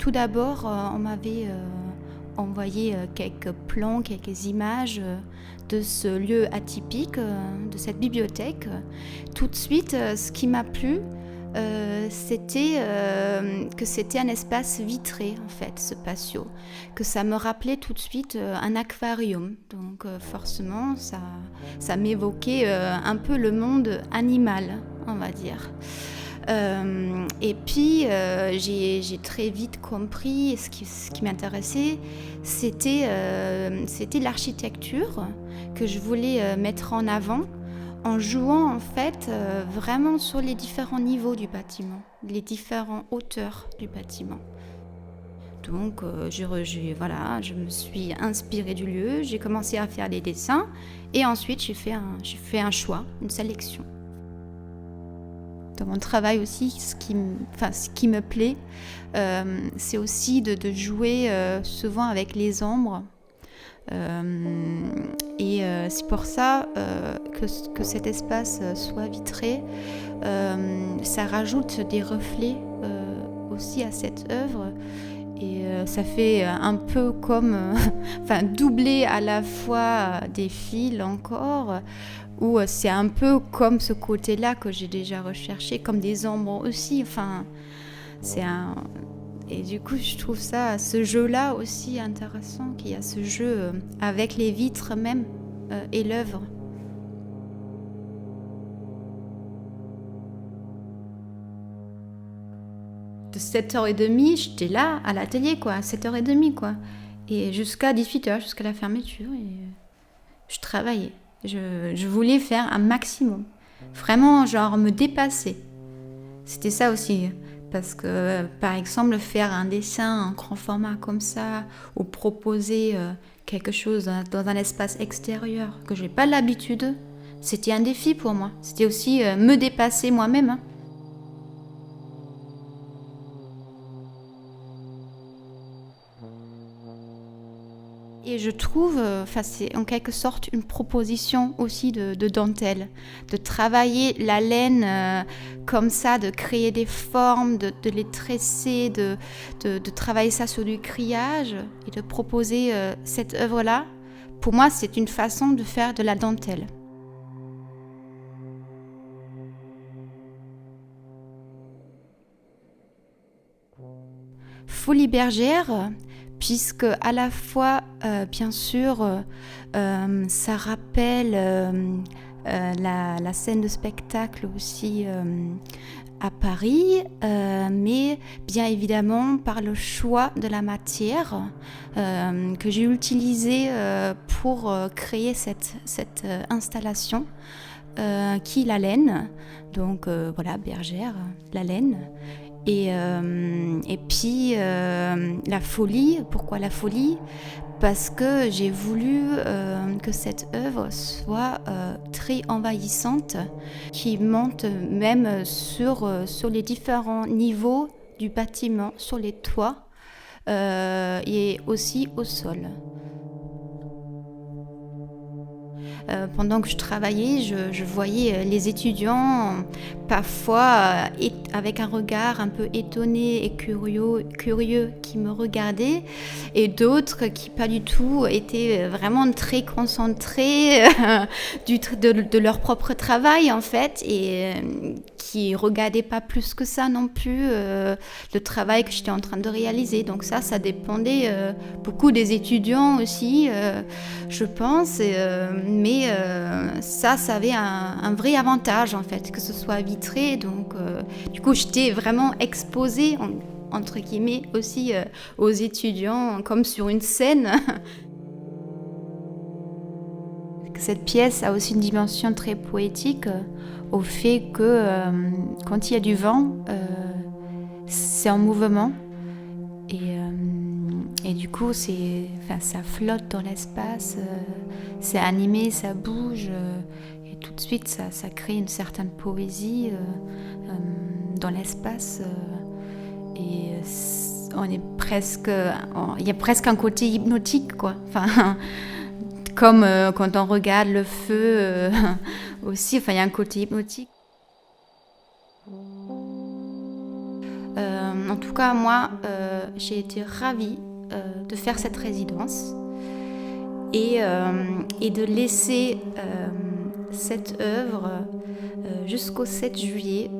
Tout d'abord, on m'avait envoyé quelques plans, quelques images de ce lieu atypique, de cette bibliothèque. Tout de suite, ce qui m'a plu, c'était que c'était un espace vitré, en fait, ce patio. Que ça me rappelait tout de suite un aquarium. Donc forcément, ça m'évoquait un peu le monde animal, on va dire. Et puis, j'ai très vite compris ce qui m'intéressait, c'était l'architecture que je voulais mettre en avant en jouant en fait vraiment sur les différents niveaux du bâtiment, les différentes hauteurs du bâtiment. Donc, je me suis inspirée du lieu, j'ai commencé à faire des dessins et ensuite j'ai fait un choix, une sélection. Dans mon travail aussi, ce qui me plaît, c'est aussi de jouer souvent avec les ombres. C'est pour ça que cet espace soit vitré. Ça rajoute des reflets aussi à cette œuvre. Et ça fait un peu comme doubler à la fois des fils encore, où c'est un peu comme ce côté-là que j'ai déjà recherché, comme des ombres aussi. Et du coup, je trouve ce jeu-là aussi intéressant, qu'il y a ce jeu avec les vitres même et l'œuvre. De 7h30, j'étais là à l'atelier, à 7h30, Et jusqu'à 18h, jusqu'à la fermeture, et je travaillais. Je voulais faire un maximum. Vraiment, genre, me dépasser. C'était ça aussi. Parce que, par exemple, faire un dessin en grand format comme ça, ou proposer quelque chose dans un espace extérieur que je n'ai pas l'habitude, c'était un défi pour moi. C'était aussi me dépasser moi-même. Et je trouve, c'est en quelque sorte une proposition aussi de dentelle, de travailler la laine comme ça, de créer des formes, de les tresser, de travailler ça sur du grillage et de proposer cette œuvre-là. Pour moi, c'est une façon de faire de la dentelle. Folie bergère, puisque à la fois, bien sûr, ça rappelle la scène de spectacle aussi à Paris, mais bien évidemment par le choix de la matière que j'ai utilisée pour créer cette installation, qui est la laine. Donc voilà, bergère, la laine. Et puis la folie, pourquoi la folie ? Parce que j'ai voulu que cette œuvre soit très envahissante, qui monte même sur les différents niveaux du bâtiment, sur les toits et aussi au sol. Pendant que je travaillais, je voyais les étudiants parfois avec un regard un peu étonné et curieux qui me regardaient, et d'autres qui pas du tout étaient vraiment très concentrés de leur propre travail en fait, et qui regardaient pas plus que ça non plus le travail que j'étais en train de réaliser. Donc ça dépendait beaucoup des étudiants aussi, je pense, mais ça avait un vrai avantage en fait, que ce soit vitré. Donc du coup j'étais vraiment exposée entre guillemets aussi aux étudiants comme sur une scène. Cette pièce a aussi une dimension très poétique au fait que quand il y a du vent, c'est en mouvement, et du coup ça flotte dans l'espace, c'est animé, ça bouge, et tout de suite ça crée une certaine poésie dans l'espace, et il y a presque un côté hypnotique, comme quand on regarde le feu aussi, il y a un côté hypnotique. En tout cas, moi, j'ai été ravie de faire cette résidence et de laisser cette œuvre jusqu'au 7 juillet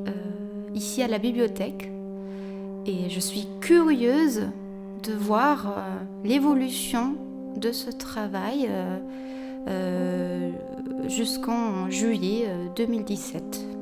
ici à la bibliothèque. Et je suis curieuse de voir l'évolution de ce travail jusqu'en juillet 2017.